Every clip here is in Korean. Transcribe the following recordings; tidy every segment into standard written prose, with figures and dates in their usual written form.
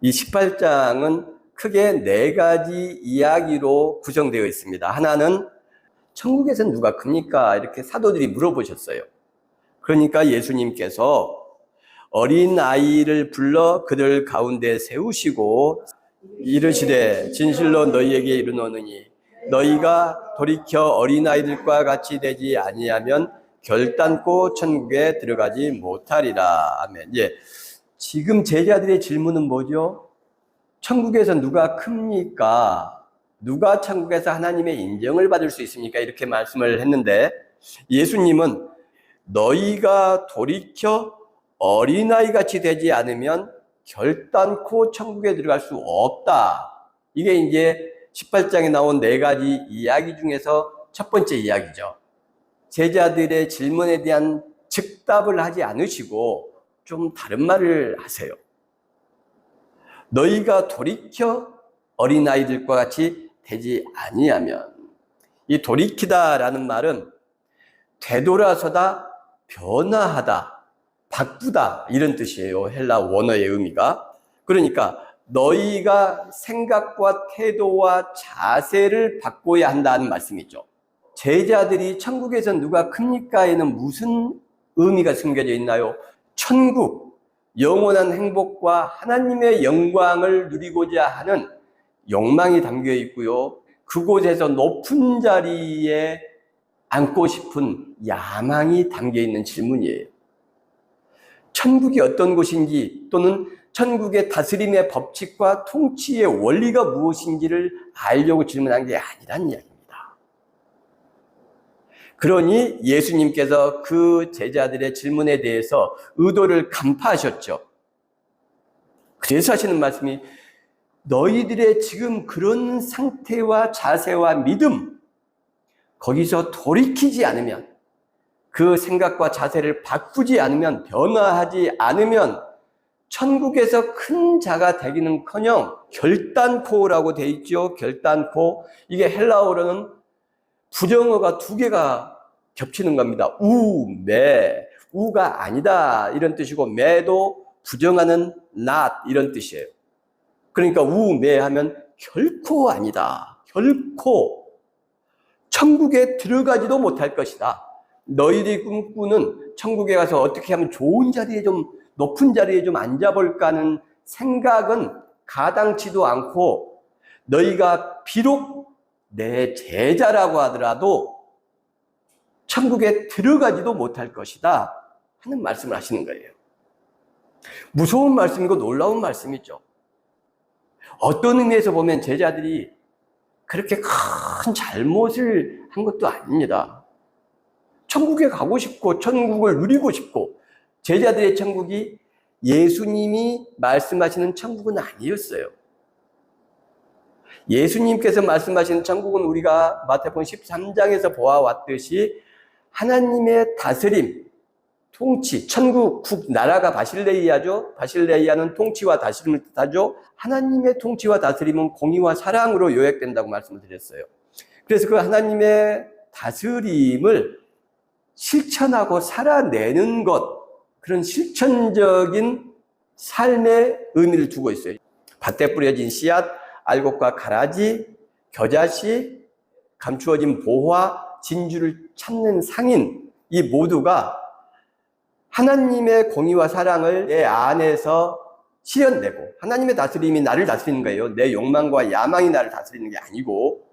이 18장은 크게 네 가지 이야기로 구성되어 있습니다. 하나는 천국에서는 누가 큽니까? 이렇게 사도들이 물어보셨어요. 그러니까 예수님께서 어린 아이를 불러 그들 가운데 세우시고 이르시되 진실로 너희에게 이르노니 너희가 돌이켜 어린아이들과 같이 되지 아니하면 결단코 천국에 들어가지 못하리라. 아멘. 예. 지금 제자들의 질문은 뭐죠? 천국에서 누가 큽니까? 누가 천국에서 하나님의 인정을 받을 수 있습니까? 이렇게 말씀을 했는데 예수님은 너희가 돌이켜 어린아이 같이 되지 않으면 결단코 천국에 들어갈 수 없다. 이게 이제 18장에 나온 네 가지 이야기 중에서 첫 번째 이야기죠. 제자들의 질문에 대한 즉답을 하지 않으시고 좀 다른 말을 하세요. 너희가 돌이켜 어린아이들과 같이 되지 아니하면, 이 돌이키다라는 말은 되돌아서다, 변화하다, 바꾸다 이런 뜻이에요. 헬라 원어의 의미가. 그러니까 너희가 생각과 태도와 자세를 바꿔야 한다는 말씀이죠. 제자들이 천국에서 누가 큽니까에는 무슨 의미가 숨겨져 있나요? 천국, 영원한 행복과 하나님의 영광을 누리고자 하는 욕망이 담겨 있고요. 그곳에서 높은 자리에 앉고 싶은 야망이 담겨 있는 질문이에요. 천국이 어떤 곳인지 또는 천국의 다스림의 법칙과 통치의 원리가 무엇인지를 알려고 질문한 게 아니란 이야기입니다. 그러니 예수님께서 그 제자들의 질문에 대해서 의도를 간파하셨죠. 그래서 하시는 말씀이 너희들의 지금 그런 상태와 자세와 믿음, 거기서 돌이키지 않으면, 그 생각과 자세를 바꾸지 않으면, 변화하지 않으면 천국에서 큰 자가 되기는커녕 결단코라고 돼 있죠. 결단코. 이게 헬라어로는 부정어가 두 개가 겹치는 겁니다. 우, 매. 우가 아니다 이런 뜻이고 매도 부정하는 not 이런 뜻이에요. 그러니까 우, 매 하면 결코 아니다. 결코 천국에 들어가지도 못할 것이다. 너희들이 꿈꾸는 천국에 가서 어떻게 하면 좋은 자리에 좀, 높은 자리에 좀 앉아볼까 하는 생각은 가당치도 않고 너희가 비록 내 제자라고 하더라도 천국에 들어가지도 못할 것이다 하는 말씀을 하시는 거예요. 무서운 말씀이고 놀라운 말씀이죠. 어떤 의미에서 보면 제자들이 그렇게 큰 잘못을 한 것도 아닙니다. 천국에 가고 싶고 천국을 누리고 싶고, 제자들의 천국이 예수님이 말씀하시는 천국은 아니었어요. 예수님께서 말씀하시는 천국은 우리가 마태복음 13장에서 보아왔듯이 하나님의 다스림, 통치, 천국, 나라가 바실레이아죠. 바실레이아는 통치와 다스림을 뜻하죠. 하나님의 통치와 다스림은 공의와 사랑으로 요약된다고 말씀을 드렸어요. 그래서 그 하나님의 다스림을 실천하고 살아내는 것, 그런 실천적인 삶의 의미를 두고 있어요. 밭에 뿌려진 씨앗, 알곡과 가라지, 겨자씨, 감추어진 보화, 진주를 찾는 상인, 이 모두가 하나님의 공의와 사랑을 내 안에서 실현되고, 하나님의 다스림이 나를 다스리는 거예요. 내 욕망과 야망이 나를 다스리는 게 아니고,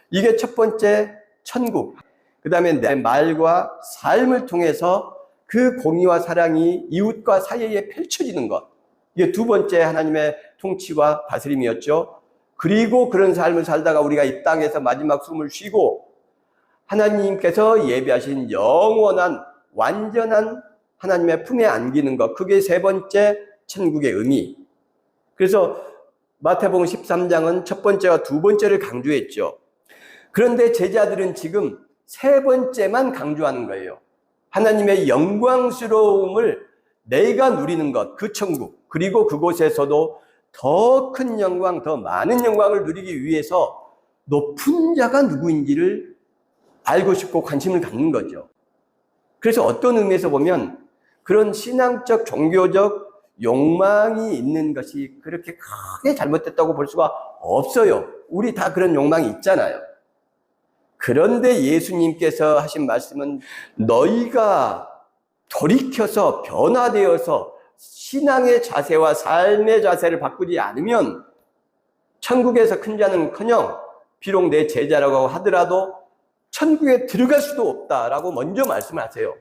이게 첫 번째 천국. 그 다음에 내 말과 삶을 통해서 그 공의와 사랑이 이웃과 사이에 펼쳐지는 것. 이게 두 번째 하나님의 통치와 다스림이었죠. 그리고 그런 삶을 살다가 우리가 이 땅에서 마지막 숨을 쉬고 하나님께서 예비하신 영원한 완전한 하나님의 품에 안기는 것. 그게 세 번째 천국의 의미. 그래서 마태복음 13장은 첫 번째와 두 번째를 강조했죠. 그런데 제자들은 지금 세 번째만 강조하는 거예요. 하나님의 영광스러움을 내가 누리는 것, 그 천국, 그리고 그곳에서도 더 큰 영광, 더 많은 영광을 누리기 위해서 높은 자가 누구인지를 알고 싶고 관심을 갖는 거죠. 그래서 어떤 의미에서 보면 그런 신앙적, 종교적, 욕망이 있는 것이 그렇게 크게 잘못됐다고 볼 수가 없어요. 우리 다 그런 욕망이 있잖아요. 그런데 예수님께서 하신 말씀은 너희가 돌이켜서 변화되어서 신앙의 자세와 삶의 자세를 바꾸지 않으면 천국에서 큰 자는커녕 비록 내 제자라고 하더라도 천국에 들어갈 수도 없다라고 먼저 말씀을 하세요.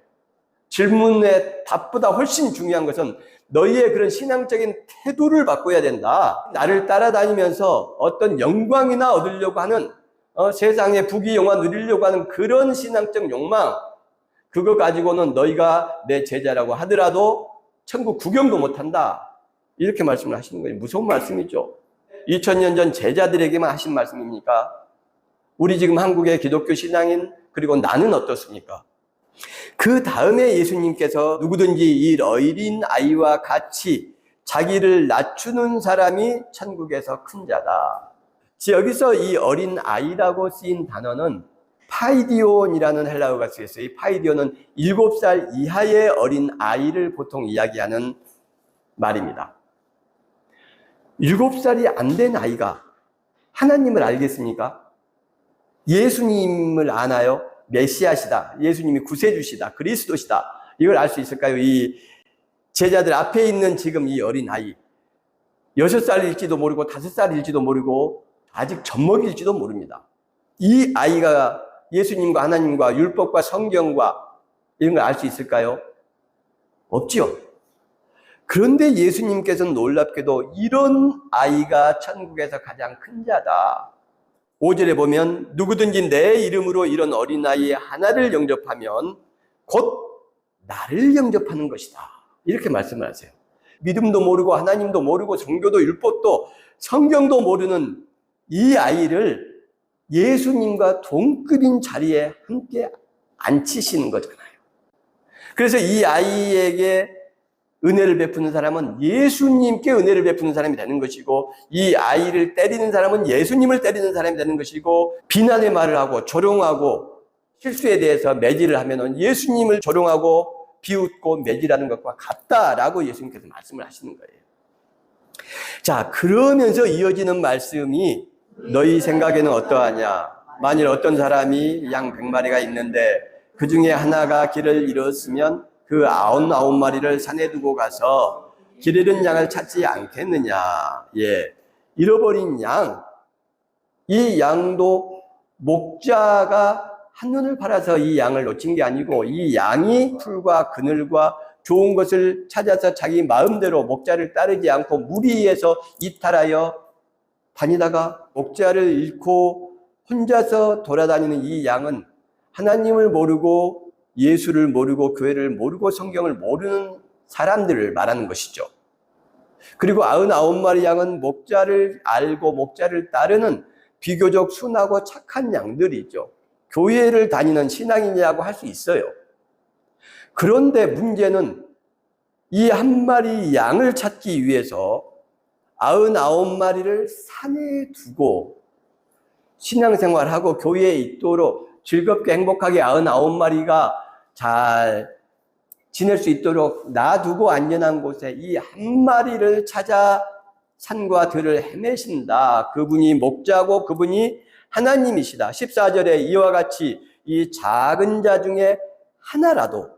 질문의 답보다 훨씬 중요한 것은 너희의 그런 신앙적인 태도를 바꿔야 된다. 나를 따라다니면서 어떤 영광이나 얻으려고 하는 세상의 부귀영화 누리려고 하는 그런 신앙적 욕망, 그거 가지고는 너희가 내 제자라고 하더라도 천국 구경도 못한다. 이렇게 말씀을 하시는 거예요. 무서운 말씀이죠. 2000년 전 제자들에게만 하신 말씀입니까? 우리 지금 한국의 기독교 신앙인 그리고 나는 어떻습니까? 그 다음에 예수님께서 누구든지 이 어린 아이와 같이 자기를 낮추는 사람이 천국에서 큰 자다. 여기서 이 어린 아이라고 쓰인 단어는 파이디온이라는 헬라어가 쓰였어요. 이 파이디온은 7살 이하의 어린 아이를 보통 이야기하는 말입니다. 7살이 안 된 아이가 하나님을 알겠습니까? 예수님을 아나요? 메시아시다. 예수님이 구세주시다. 그리스도시다. 이걸 알 수 있을까요? 이 제자들 앞에 있는 지금 이 어린 아이. 6살일지도 모르고 5살일지도 모르고 아직 젖먹일지도 모릅니다. 이 아이가 예수님과 하나님과 율법과 성경과 이런 걸 알 수 있을까요? 없지요. 그런데 예수님께서는 놀랍게도 이런 아이가 천국에서 가장 큰 자다. 5절에 보면 누구든지 내 이름으로 이런 어린아이 하나를 영접하면 곧 나를 영접하는 것이다. 이렇게 말씀을 하세요. 믿음도 모르고 하나님도 모르고 종교도 율법도 성경도 모르는 이 아이를 예수님과 동급인 자리에 함께 앉히시는 거잖아요. 그래서 이 아이에게 은혜를 베푸는 사람은 예수님께 은혜를 베푸는 사람이 되는 것이고, 이 아이를 때리는 사람은 예수님을 때리는 사람이 되는 것이고, 비난의 말을 하고 조롱하고 실수에 대해서 매질을 하면은 예수님을 조롱하고 비웃고 매질하는 것과 같다라고 예수님께서 말씀을 하시는 거예요. 자, 그러면서 이어지는 말씀이 너희 생각에는 어떠하냐? 만일 어떤 사람이 양 100마리가 있는데 그 중에 하나가 길을 잃었으면 그 99마리를 산에 두고 가서 길 잃은 양을 찾지 않겠느냐? 예. 잃어버린 양. 이 양도 목자가 한눈을 팔아서 이 양을 놓친 게 아니고 이 양이 풀과 그늘과 좋은 것을 찾아서 자기 마음대로 목자를 따르지 않고 무리해서 이탈하여 다니다가 목자를 잃고 혼자서 돌아다니는 이 양은 하나님을 모르고 예수를 모르고 교회를 모르고 성경을 모르는 사람들을 말하는 것이죠. 그리고 99마리 양은 목자를 알고 목자를 따르는 비교적 순하고 착한 양들이죠. 교회를 다니는 신앙인이라고 할 수 있어요. 그런데 문제는 이 한 마리 양을 찾기 위해서 99마리를 산에 두고 신앙생활하고 교회에 있도록 즐겁게 행복하게 99마리가 잘 지낼 수 있도록 놔두고 안전한 곳에 이 한 마리를 찾아 산과 들을 헤매신다. 그분이 목자고 그분이 하나님이시다. 14절에 이와 같이 이 작은 자 중에 하나라도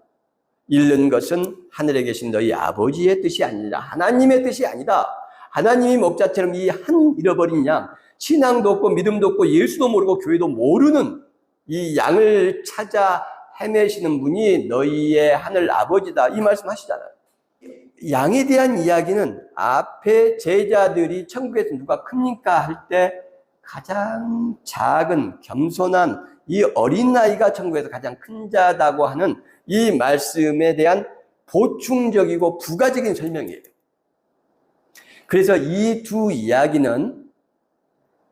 잃는 것은 하늘에 계신 너희 아버지의 뜻이 아니라 하나님의 뜻이 아니다. 하나님이 목자처럼 이 한 잃어버린 양, 신앙도 없고 믿음도 없고 예수도 모르고 교회도 모르는 이 양을 찾아 헤매시는 분이 너희의 하늘 아버지다. 이 말씀 하시잖아요. 양에 대한 이야기는 앞에 제자들이 천국에서 누가 큽니까 할 때 가장 작은 겸손한 이 어린아이가 천국에서 가장 큰 자다고 하는 이 말씀에 대한 보충적이고 부가적인 설명이에요. 그래서 이 두 이야기는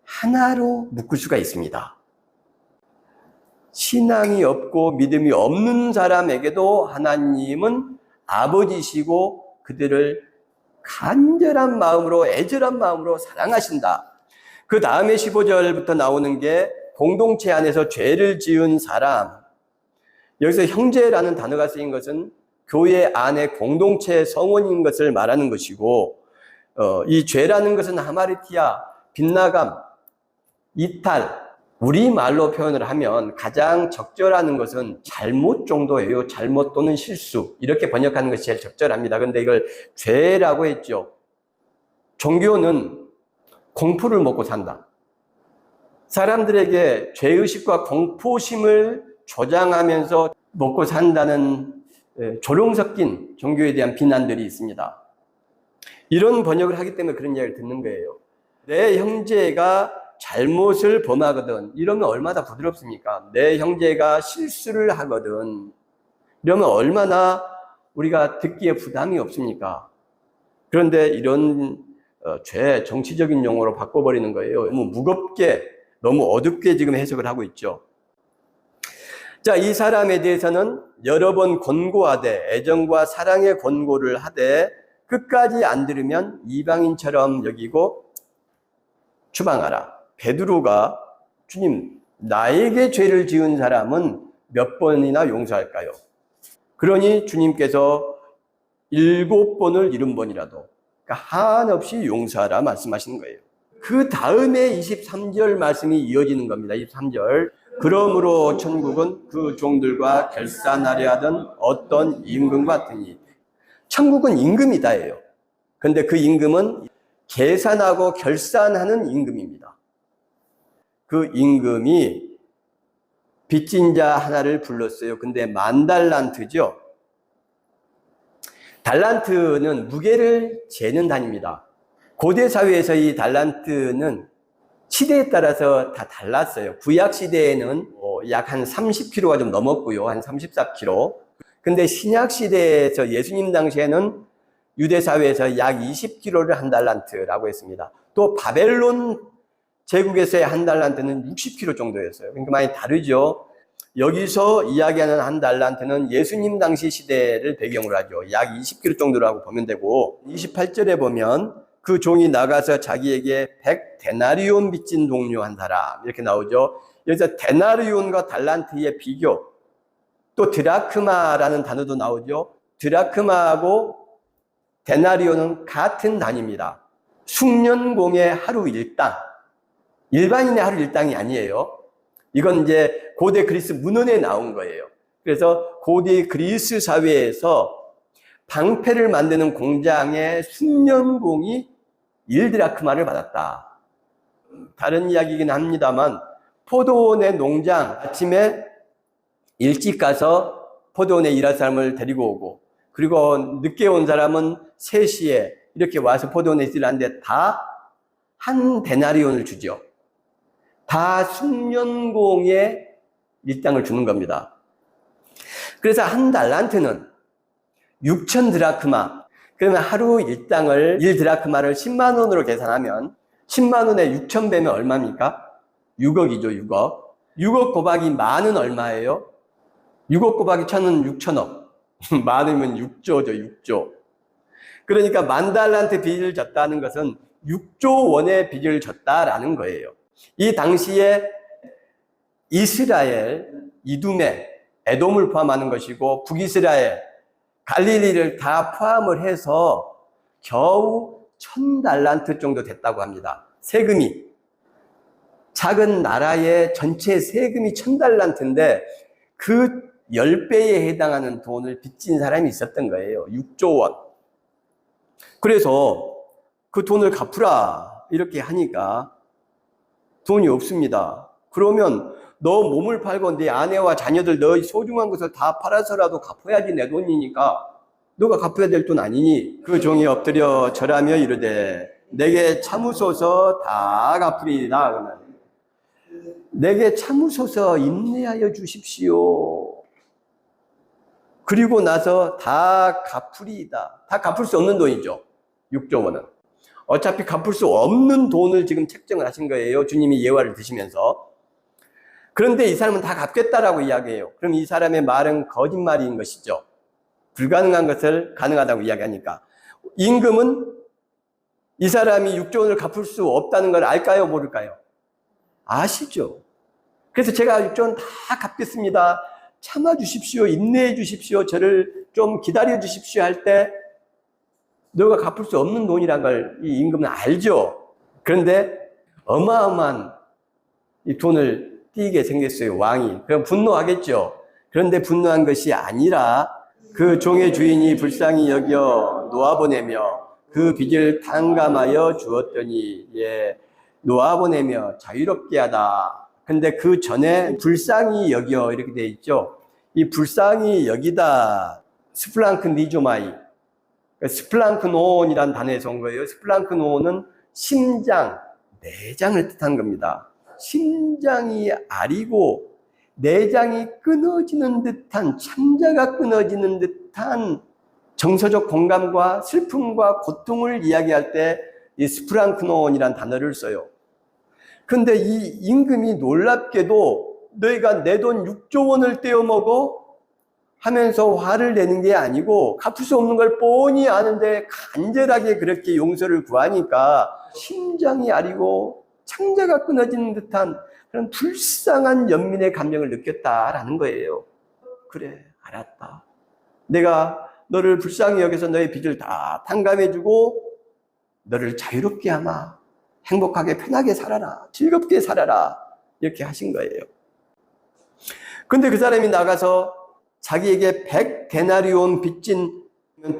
하나로 묶을 수가 있습니다. 신앙이 없고 믿음이 없는 사람에게도 하나님은 아버지시고 그들을 간절한 마음으로 애절한 마음으로 사랑하신다. 그 다음에 15절부터 나오는 게 공동체 안에서 죄를 지은 사람. 여기서 형제라는 단어가 쓰인 것은 교회 안에 공동체 성원인 것을 말하는 것이고, 이 죄라는 것은 하마르티아, 빗나감, 이탈, 우리말로 표현을 하면 가장 적절한 것은 잘못 정도예요. 잘못 또는 실수. 이렇게 번역하는 것이 제일 적절합니다. 그런데 이걸 죄라고 했죠. 종교는 공포를 먹고 산다. 사람들에게 죄의식과 공포심을 조장하면서 먹고 산다는 조롱 섞인 종교에 대한 비난들이 있습니다. 이런 번역을 하기 때문에 그런 이야기를 듣는 거예요. 내 형제가 잘못을 범하거든 이러면 얼마나 부드럽습니까? 내 형제가 실수를 하거든 이러면 얼마나 우리가 듣기에 부담이 없습니까? 그런데 이런 죄 정치적인 용어로 바꿔버리는 거예요. 너무 무겁게 너무 어둡게 지금 해석을 하고 있죠. 자, 이 사람에 대해서는 여러 번 권고하되 애정과 사랑의 권고를 하되 끝까지 안 들으면 이방인처럼 여기고 추방하라. 베드로가 주님, 나에게 죄를 지은 사람은 몇 번이나 용서할까요? 그러니 주님께서 7번을 70번이라도 그러니까 한없이 용서하라 말씀하시는 거예요. 그 다음에 23절 말씀이 이어지는 겁니다. 23절. 그러므로 천국은 그 종들과 결산하려 하던 어떤 임금 같으니. 천국은 임금이다예요. 그런데 그 임금은 계산하고 결산하는 임금입니다. 그 임금이 빚진 자 하나를 불렀어요. 근데 10,000달란트죠. 달란트는 무게를 재는 단위입니다. 고대 사회에서 이 달란트는 시대에 따라서 다 달랐어요. 구약 시대에는 약 한 30kg가 좀 넘었고요. 한 34kg. 근데 신약 시대에서 예수님 당시에는 유대 사회에서 약 20kg를 한 달란트라고 했습니다. 또 바벨론 제국에서의 한 달란트는 60kg 정도였어요. 그러니까 많이 다르죠. 여기서 이야기하는 한 달란트는 예수님 당시 시대를 배경으로 하죠. 약 20kg 정도라고 보면 되고 28절에 보면 그 종이 나가서 자기에게 100데나리온 빚진 동료 한 사람 이렇게 나오죠. 여기서 데나리온과 달란트의 비교 또 드라크마라는 단어도 나오죠. 드라크마하고 데나리온은 같은 단위입니다. 숙련공의 하루 일당 일반인의 하루 일당이 아니에요. 이건 이제 고대 그리스 문헌에 나온 거예요. 그래서 고대 그리스 사회에서 방패를 만드는 공장의 숙련공이 1드라크마를 받았다. 다른 이야기이긴 합니다만 포도원의 농장 아침에 일찍 가서 포도원에 일할 사람을 데리고 오고 그리고 늦게 온 사람은 3시에 이렇게 와서 포도원에 있으려는데 다 한 데나리온을 주죠. 다 숙련공의 일당을 주는 겁니다. 그래서 한 달란트는 6,000드라크마 그러면 하루 일당을 1드라크마를 10만 원으로 계산하면 10만 원에 6,000배면 얼마입니까? 6억이죠. 6억. 6억 곱하기 만은 얼마예요? 6억 곱하기 1,000은 6천억. 만이면 6조죠. 6조. 그러니까 10,000달란트 빚을 졌다는 것은 6조 원의 빚을 졌다라는 거예요. 이 당시에 이스라엘, 이두메, 에돔을 포함하는 것이고 북이스라엘, 갈릴리를 다 포함을 해서 겨우 1,000달란트 정도 됐다고 합니다. 세금이. 작은 나라의 전체 세금이 1,000달란트인데 그 10배에 해당하는 돈을 빚진 사람이 있었던 거예요. 6조 원. 그래서 그 돈을 갚으라 이렇게 하니까 돈이 없습니다. 그러면 너 몸을 팔고 네 아내와 자녀들 너 소중한 것을 다 팔아서라도 갚아야지 내 돈이니까 너가 갚아야 될 돈 아니니? 그 종이 엎드려 절하며 이르되 내게 참으소서 다 갚으리이다. 그러면 내게 참으소서 인내하여 주십시오. 그리고 나서 다 갚으리이다. 다 갚을 수 없는 돈이죠. 6조 원은. 어차피 갚을 수 없는 돈을 지금 책정을 하신 거예요. 주님이 예화를 드시면서. 그런데 이 사람은 다 갚겠다라고 이야기해요. 그럼 이 사람의 말은 거짓말인 것이죠. 불가능한 것을 가능하다고 이야기하니까. 임금은 이 사람이 6조 원을 갚을 수 없다는 걸 알까요? 모를까요? 아시죠? 그래서 제가 6조 원 다 갚겠습니다. 참아주십시오. 인내해 주십시오. 저를 좀 기다려 주십시오 할 때 너가 갚을 수 없는 돈이란 걸 이 임금은 알죠. 그런데 어마어마한 이 돈을 띄게 생겼어요, 왕이. 그럼 분노하겠죠. 그런데 분노한 것이 아니라 그 종의 주인이 불쌍히 여겨 놓아보내며 그 빚을 탕감하여 주었더니 놓아보내며 자유롭게 하다. 근데 그 전에 불쌍히 여겨 이렇게 돼 있죠. 이 불쌍히 여기다 스플랑크니조마이, 스플랑크노온이라는 단어에서 온 거예요. 스플랑크노온은 심장, 내장을 뜻한 겁니다. 심장이 아리고 내장이 끊어지는 듯한, 창자가 끊어지는 듯한 정서적 공감과 슬픔과 고통을 이야기할 때 이 스프랑크노온이라는 단어를 써요. 근데 이 임금이 놀랍게도 너희가 내 돈 6조 원을 떼어먹어 하면서 화를 내는 게 아니고 갚을 수 없는 걸 뻔히 아는데 간절하게 그렇게 용서를 구하니까 심장이 아리고 창자가 끊어지는 듯한 그런 불쌍한 연민의 감정을 느꼈다라는 거예요. 그래, 알았다. 내가 너를 불쌍히 여겨서 너의 빚을 다 탕감해주고 너를 자유롭게 하마. 행복하게 편하게 살아라. 즐겁게 살아라. 이렇게 하신 거예요. 근데 그 사람이 나가서 자기에게 100데나리온 빚진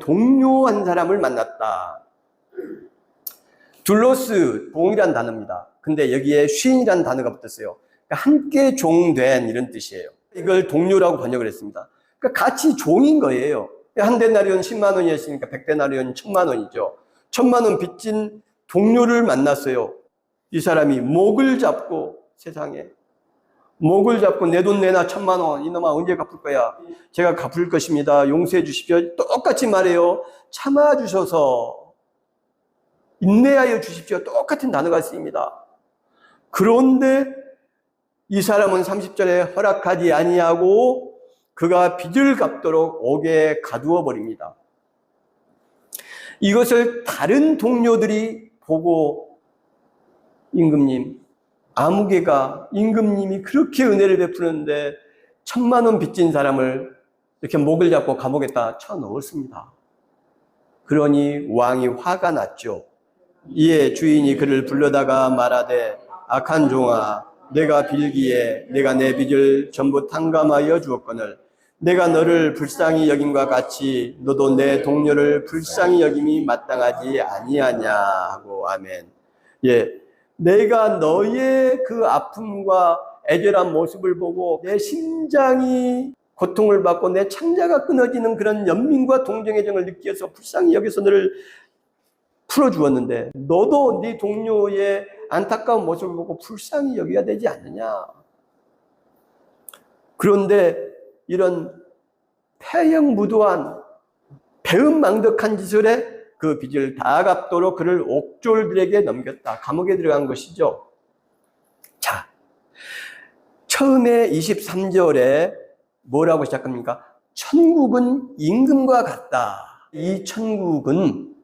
동료 한 사람을 만났다. 둘로스, 동이란 단어입니다. 근데 여기에 쉰이라는 단어가 붙었어요. 그러니까 함께 종된 이런 뜻이에요. 이걸 동료라고 번역을 했습니다. 그러니까 같이 종인 거예요. 한 데나리온 10만 원이었으니까 100데나리온 1000만 원이죠. 1000만 원 빚진 동료를 만났어요. 이 사람이 목을 잡고 세상에 목을 잡고 내 돈 내놔 1000만 원 이놈아 언제 갚을 거야? 제가 갚을 것입니다. 용서해 주십시오. 똑같이 말해요. 참아 주셔서 인내하여 주십시오. 똑같은 단어가 쓰입니다. 그런데 이 사람은 30절에 허락하지 아니하고 그가 빚을 갚도록 옥에 가두어 버립니다. 이것을 다른 동료들이 보고 임금님, 아무개가 임금님이 그렇게 은혜를 베푸는데 1000만 원 빚진 사람을 이렇게 목을 잡고 감옥에다 쳐넣었습니다. 그러니 왕이 화가 났죠. 이에 주인이 그를 불러다가 말하되 악한 종아, 내가 빌기에 내가 내 빚을 전부 탕감하여 주었거늘 내가 너를 불쌍히 여김과 같이 너도 내 동료를 불쌍히 여김이 마땅하지 아니하냐 하고 아멘. 내가 너의 그 아픔과 애절한 모습을 보고 내 심장이 고통을 받고 내 창자가 끊어지는 그런 연민과 동정의 정을 느껴서 불쌍히 여기서 너를 풀어주었는데 너도 네 동료의 안타까운 모습을 보고 불쌍히 여겨야 되지 않느냐. 그런데 이런 폐영무도한 배은망덕한 짓을 해 그 빚을 다 갚도록 그를 옥졸들에게 넘겼다. 감옥에 들어간 것이죠. 자, 처음에 23절에 뭐라고 시작합니까? 천국은 임금과 같다. 이 천국은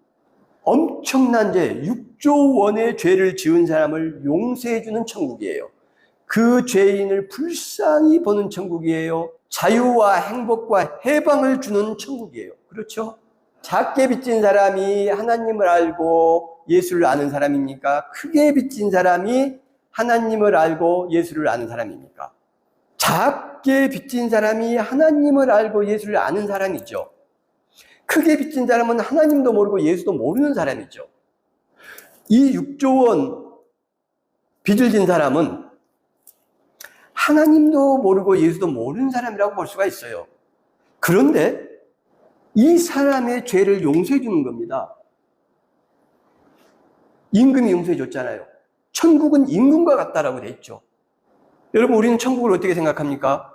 엄청난 죄, 6조 원의 죄를 지은 사람을 용서해주는 천국이에요. 그 죄인을 불쌍히 보는 천국이에요. 자유와 행복과 해방을 주는 천국이에요. 그렇죠? 작게 빚진 사람이 하나님을 알고 예수를 아는 사람입니까? 크게 빚진 사람이 하나님을 알고 예수를 아는 사람입니까? 작게 빚진 사람이 하나님을 알고 예수를 아는 사람이죠. 크게 빚진 사람은 하나님도 모르고 예수도 모르는 사람이죠. 이 6조 원 빚을 진 사람은 하나님도 모르고 예수도 모르는 사람이라고 볼 수가 있어요. 그런데 이 사람의 죄를 용서해 주는 겁니다. 임금이 용서해 줬잖아요. 천국은 임금과 같다라고 돼 있죠. 여러분, 우리는 천국을 어떻게 생각합니까?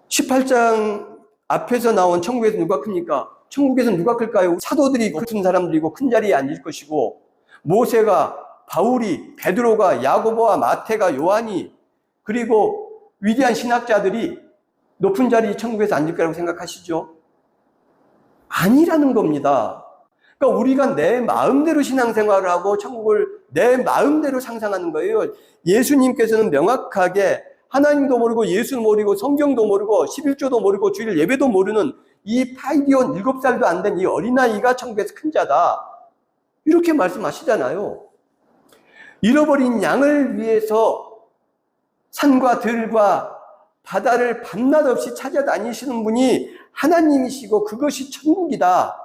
18장 앞에서 나온 천국에서 누가 큽니까? 천국에서 누가 클까요? 사도들이 큰 사람들이고 큰 자리에 앉을 것이고 모세가, 바울이, 베드로가, 야고보와 마태가, 요한이, 그리고 위대한 신학자들이 높은 자리에 천국에서 앉을 거라고 생각하시죠? 아니라는 겁니다. 그러니까 우리가 내 마음대로 신앙생활을 하고 천국을 내 마음대로 상상하는 거예요. 예수님께서는 명확하게 하나님도 모르고 예수도 모르고 성경도 모르고 11조도 모르고 주일 예배도 모르는 이 파이디온 7살도 안 된 이 어린아이가 천국에서 큰 자다. 이렇게 말씀하시잖아요. 잃어버린 양을 위해서 산과 들과 바다를 밤낮 없이 찾아다니시는 분이 하나님이시고 그것이 천국이다.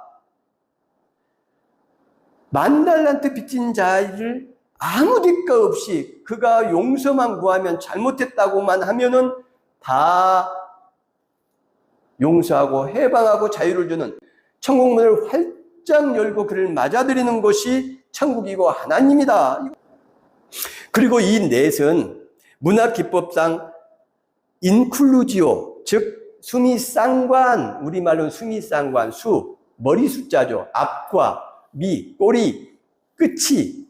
10,000달란트 빚진 자를 아무 대가 없이 그가 용서만 구하면 잘못했다고만 하면은 다 용서하고 해방하고 자유를 주는 천국문을 활짝 열고 그를 맞아들이는 것이 천국이고 하나님이다. 그리고 이 넷은 문학기법상 인클루지오, 즉 수미쌍관, 우리말로는 수미쌍관, 수, 머리 숫자죠. 앞과 미, 꼬리, 끝이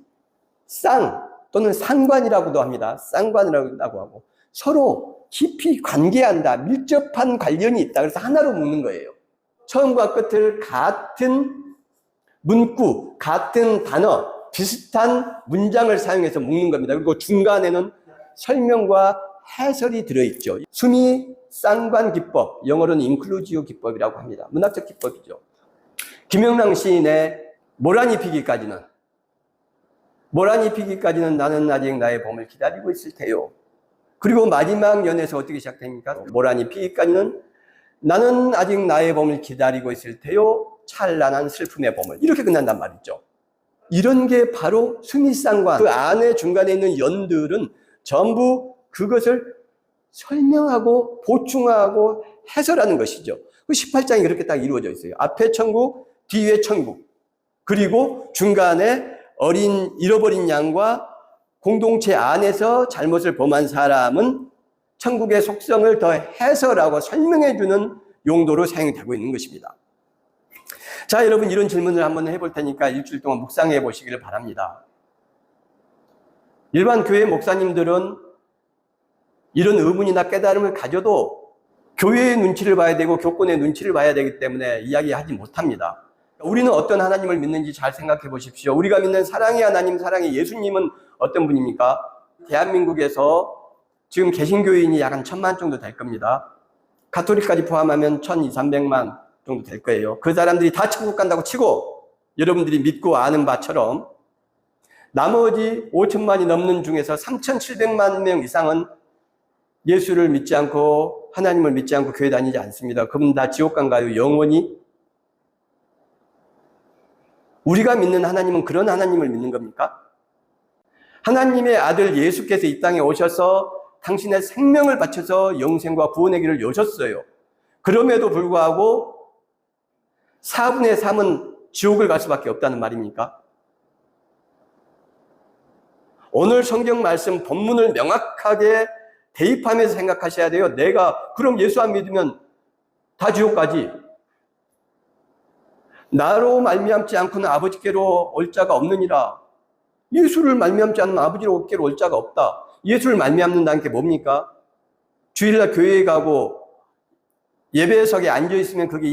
쌍 또는 상관이라고도 합니다. 쌍관이라고 하고 서로 깊이 관계한다. 밀접한 관련이 있다. 그래서 하나로 묶는 거예요. 처음과 끝을 같은 문구, 같은 단어, 비슷한 문장을 사용해서 묶는 겁니다. 그리고 중간에는 설명과 해설이 들어있죠. 수미 쌍관 기법, 영어로는 인클루지오 기법이라고 합니다. 문학적 기법이죠. 김영랑 시인의 모란 입히기까지는 나는 아직 나의 봄을 기다리고 있을 테요. 그리고 마지막 연에서 어떻게 시작됩니까? 모란 입히기까지는 나는 아직 나의 봄을 기다리고 있을 테요. 찬란한 슬픔의 봄을. 이렇게 끝난단 말이죠. 이런 게 바로 수미쌍관, 그 안에 중간에 있는 연들은 전부 그것을 설명하고 보충하고 해설하는 것이죠. 그 18장이 그렇게 딱 이루어져 있어요. 앞에 천국, 뒤에 천국. 그리고 중간에 잃어버린 양과 공동체 안에서 잘못을 범한 사람은 천국의 속성을 더 해설하고 설명해주는 용도로 사용이 되고 있는 것입니다. 자, 여러분, 이런 질문을 한번 해볼 테니까 일주일 동안 묵상해 보시기를 바랍니다. 일반 교회 목사님들은 이런 의문이나 깨달음을 가져도 교회의 눈치를 봐야 되고 교권의 눈치를 봐야 되기 때문에 이야기하지 못합니다. 우리는 어떤 하나님을 믿는지 잘 생각해 보십시오. 우리가 믿는 사랑의 하나님, 사랑의 예수님은 어떤 분입니까? 대한민국에서 지금 개신교인이 약 한 1,000만 정도 될 겁니다. 가톨릭까지 포함하면 1,200, 300만 정도 될 거예요. 그 사람들이 다 천국 간다고 치고 여러분들이 믿고 아는 바처럼 나머지 5천만이 넘는 중에서 3,700만 명 이상은 예수를 믿지 않고 하나님을 믿지 않고 교회 다니지 않습니다. 그분 다 지옥 간가요? 영원히? 우리가 믿는 하나님은 그런 하나님을 믿는 겁니까? 하나님의 아들 예수께서 이 땅에 오셔서 당신의 생명을 바쳐서 영생과 구원의 길을 여셨어요. 그럼에도 불구하고 4분의 3은 지옥을 갈 수밖에 없다는 말입니까? 오늘 성경 말씀 본문을 명확하게 대입하면서 생각하셔야 돼요. 그럼 예수 안 믿으면 다 지옥 가지. 나로 말미암지 않고는 아버지께로 올 자가 없느니라. 예수를 말미암지 않으면 아버지로 올 자가 없다. 예수를 말미암는다는 게 뭡니까? 주일날 교회에 가고 예배석에 앉아있으면 그게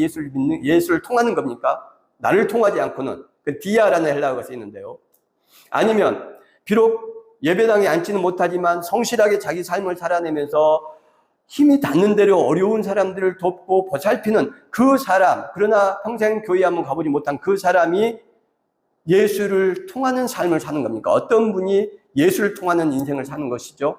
예수를 통하는 겁니까? 나를 통하지 않고는. 그 디아라는 헬라어가 쓰이는데요. 아니면 비록 예배당에 앉지는 못하지만 성실하게 자기 삶을 살아내면서 힘이 닿는 대로 어려운 사람들을 돕고 보살피는 그 사람, 그러나 평생 교회 한번 가보지 못한 그 사람이 예수를 통하는 삶을 사는 겁니까? 어떤 분이 예수를 통하는 인생을 사는 것이죠?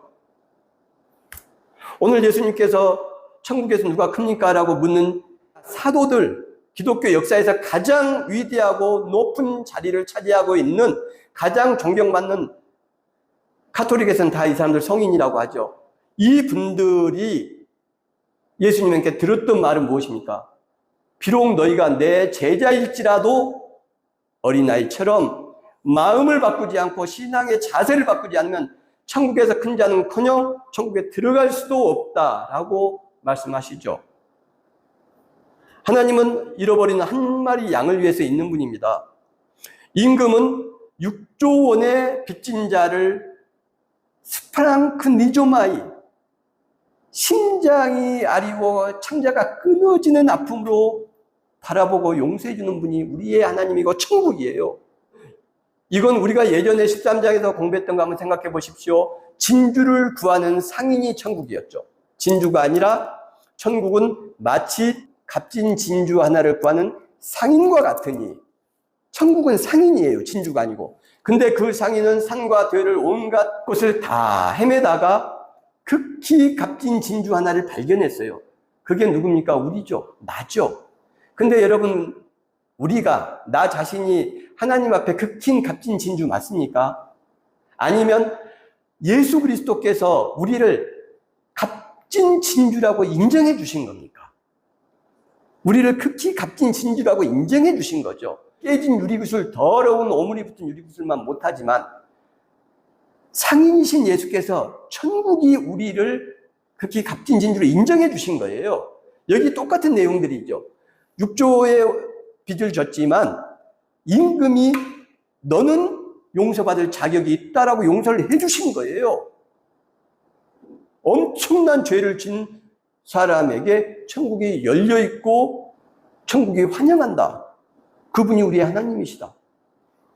오늘 예수님께서 천국에서 누가 큽니까? 라고 묻는 사도들, 기독교 역사에서 가장 위대하고 높은 자리를 차지하고 있는 가장 존경받는 가톨릭에서는 다 이 사람들 성인이라고 하죠. 이 분들이 예수님께 들었던 말은 무엇입니까? 비록 너희가 내 제자일지라도 어린아이처럼 마음을 바꾸지 않고 신앙의 자세를 바꾸지 않으면 천국에서 큰 자는커녕 천국에 들어갈 수도 없다라고 말씀하시죠. 하나님은 잃어버린 한 마리 양을 위해서 있는 분입니다. 임금은 6조 원의 빚진 자를 스프랑크 니조마이, 심장이 아리고 창자가 끊어지는 아픔으로 바라보고 용서해 주는 분이 우리의 하나님이고 천국이에요. 이건 우리가 예전에 13장에서 공부했던 거 한번 생각해 보십시오. 진주를 구하는 상인이 천국이었죠. 진주가 아니라 천국은 마치 값진 진주 하나를 구하는 상인과 같으니, 천국은 상인이에요. 진주가 아니고. 근데 그 상인은 산과 들을 온갖 곳을 다 헤매다가 극히 값진 진주 하나를 발견했어요. 그게 누굽니까? 우리죠. 나죠. 근데 여러분, 우리가, 나 자신이 하나님 앞에 극히 값진 진주 맞습니까? 아니면 예수 그리스도께서 우리를 값진 진주라고 인정해 주신 겁니까? 우리를 극히 값진 진주라고 인정해 주신 거죠. 깨진 유리구슬, 더러운 오물이 붙은 유리구슬만 못하지만 상인이신 예수께서 천국이 우리를 극히 값진 진주로 인정해 주신 거예요. 여기 똑같은 내용들이죠. 6조의 빚을 졌지만 임금이 너는 용서받을 자격이 있다라고 용서를 해주신 거예요. 엄청난 죄를 진 사람에게 천국이 열려있고 천국이 환영한다. 그분이 우리의 하나님이시다.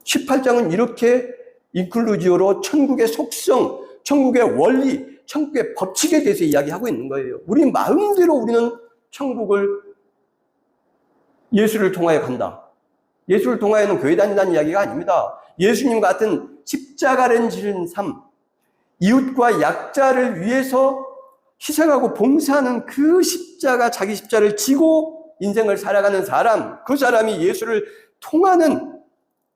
18장은 이렇게 인클루지오로 천국의 속성, 천국의 원리, 천국의 법칙에 대해서 이야기하고 있는 거예요. 우리 마음대로 우리는 천국을 예수를 통하여 간다. 예수를 통하여는 교회 다닌다는 이야기가 아닙니다. 예수님 같은 십자가를 지는 삶, 이웃과 약자를 위해서 희생하고 봉사하는 그 십자가, 자기 십자를 지고 인생을 살아가는 사람, 그 사람이 예수를 통하는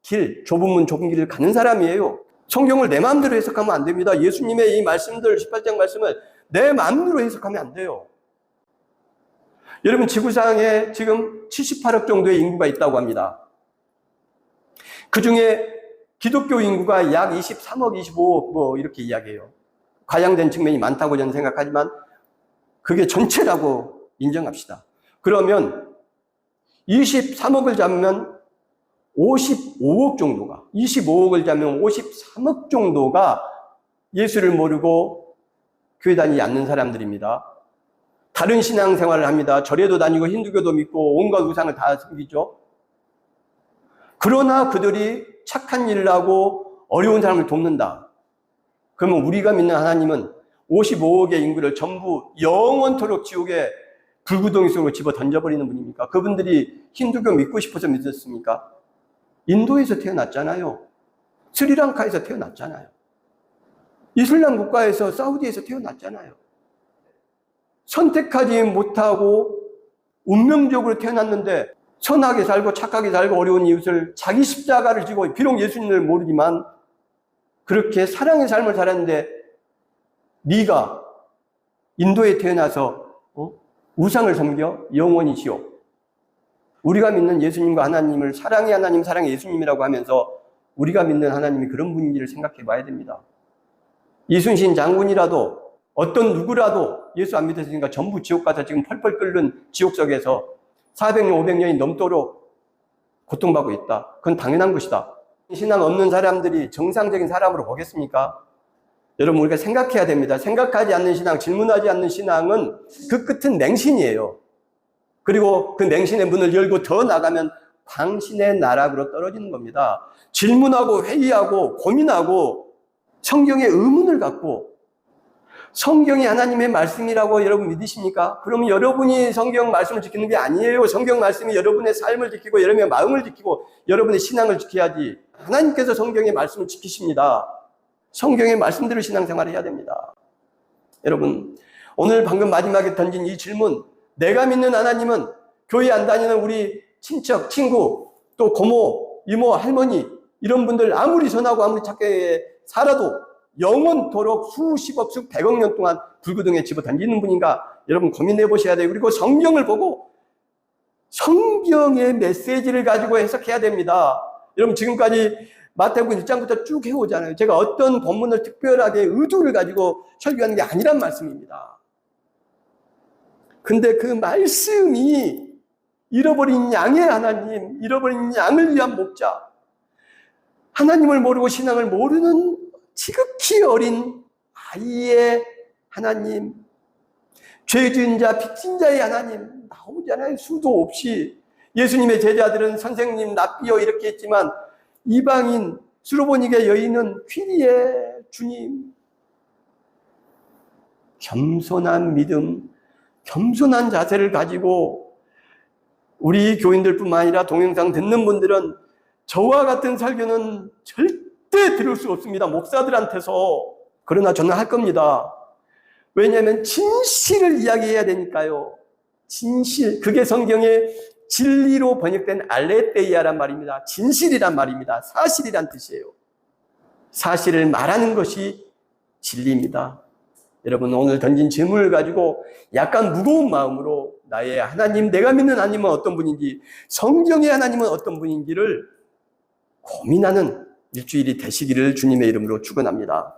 길, 좁은 문, 좁은 길을 가는 사람이에요. 성경을 내 마음대로 해석하면 안 됩니다. 예수님의 이 말씀들, 18장 말씀을 내 마음대로 해석하면 안 돼요. 여러분, 지구상에 지금 78억 정도의 인구가 있다고 합니다. 그 중에 기독교 인구가 약 23억, 25억 뭐 이렇게 이야기해요. 과장된 측면이 많다고 저는 생각하지만 그게 전체라고 인정합시다. 그러면 23억을 잡으면 55억 정도가, 25억을 잡으면 53억 정도가 예수를 모르고 교회 다니지 않는 사람들입니다. 다른 신앙생활을 합니다. 절에도 다니고 힌두교도 믿고 온갖 우상을 다 섬기죠. 그러나 그들이 착한 일을 하고 어려운 사람을 돕는다. 그러면 우리가 믿는 하나님은 55억의 인구를 전부 영원토록 지옥의 불구덩이 속으로 집어 던져버리는 분입니까? 그분들이 힌두교 믿고 싶어서 믿었습니까? 인도에서 태어났잖아요. 스리랑카에서 태어났잖아요. 이슬람 국가에서, 사우디에서 태어났잖아요. 선택하지 못하고 운명적으로 태어났는데 선하게 살고 착하게 살고 어려운 이웃을 자기 십자가를 지고, 비록 예수님을 모르지만 그렇게 사랑의 삶을 살았는데, 네가 인도에 태어나서 우상을 섬겨 영원히 지옥. 우리가 믿는 예수님과 하나님을 사랑의 하나님, 사랑의 예수님이라고 하면서 우리가 믿는 하나님이 그런 분인지를 생각해 봐야 됩니다. 이순신 장군이라도, 어떤 누구라도 예수 안 믿었으니까 전부 지옥 가서 지금 펄펄 끓는 지옥석에서 400년, 500년이 넘도록 고통받고 있다. 그건 당연한 것이다. 신앙 없는 사람들이 정상적인 사람으로 보겠습니까? 여러분, 우리가 생각해야 됩니다. 생각하지 않는 신앙, 질문하지 않는 신앙은 그 끝은 맹신이에요. 그리고 그 맹신의 문을 열고 더 나가면 당신의 나락으로 떨어지는 겁니다. 질문하고 회의하고 고민하고 성경의 의문을 갖고, 성경이 하나님의 말씀이라고 여러분 믿으십니까? 그러면 여러분이 성경 말씀을 지키는 게 아니에요. 성경 말씀이 여러분의 삶을 지키고 여러분의 마음을 지키고 여러분의 신앙을 지켜야지. 하나님께서 성경의 말씀을 지키십니다. 성경의 말씀대로 신앙생활을 해야 됩니다. 여러분, 오늘 방금 마지막에 던진 이 질문, 내가 믿는 하나님은 교회 안 다니는 우리 친척, 친구, 또 고모, 이모, 할머니, 이런 분들 아무리 선하고 아무리 착하게 살아도 영원토록 수십억, 수백억 년 동안 불구덩이에 집어 던지는 분인가? 여러분 고민해 보셔야 돼요. 그리고 성경을 보고 성경의 메시지를 가지고 해석해야 됩니다. 여러분, 지금까지 마태복음 1장부터 쭉 해오잖아요. 제가 어떤 본문을 특별하게 의도를 가지고 설교하는 게 아니란 말씀입니다. 근데 그 말씀이 잃어버린 양의 하나님, 잃어버린 양을 위한 목자, 하나님을 모르고 신앙을 모르는 지극히 어린 아이의 하나님, 죄 지은 자, 빚진 자의 하나님 나오잖아요. 수도 없이. 예수님의 제자들은 선생님, 랍비요 이렇게 했지만 이방인 수로보니게 여인은 퀴리의 주님. 겸손한 믿음, 겸손한 자세를 가지고 우리 교인들뿐만 아니라 동영상 듣는 분들은 저와 같은 설교는 절대 들을 수 없습니다. 목사들한테서. 그러나 저는 할 겁니다. 왜냐하면 진실을 이야기해야 되니까요. 진실. 그게 성경에 진리로 번역된 알레테이아란 말입니다. 진실이란 말입니다. 사실이란 뜻이에요. 사실을 말하는 것이 진리입니다. 여러분, 오늘 던진 질문을 가지고 약간 무거운 마음으로 나의 하나님, 내가 믿는 하나님은 어떤 분인지, 성경의 하나님은 어떤 분인지를 고민하는 일주일이 되시기를 주님의 이름으로 축원합니다.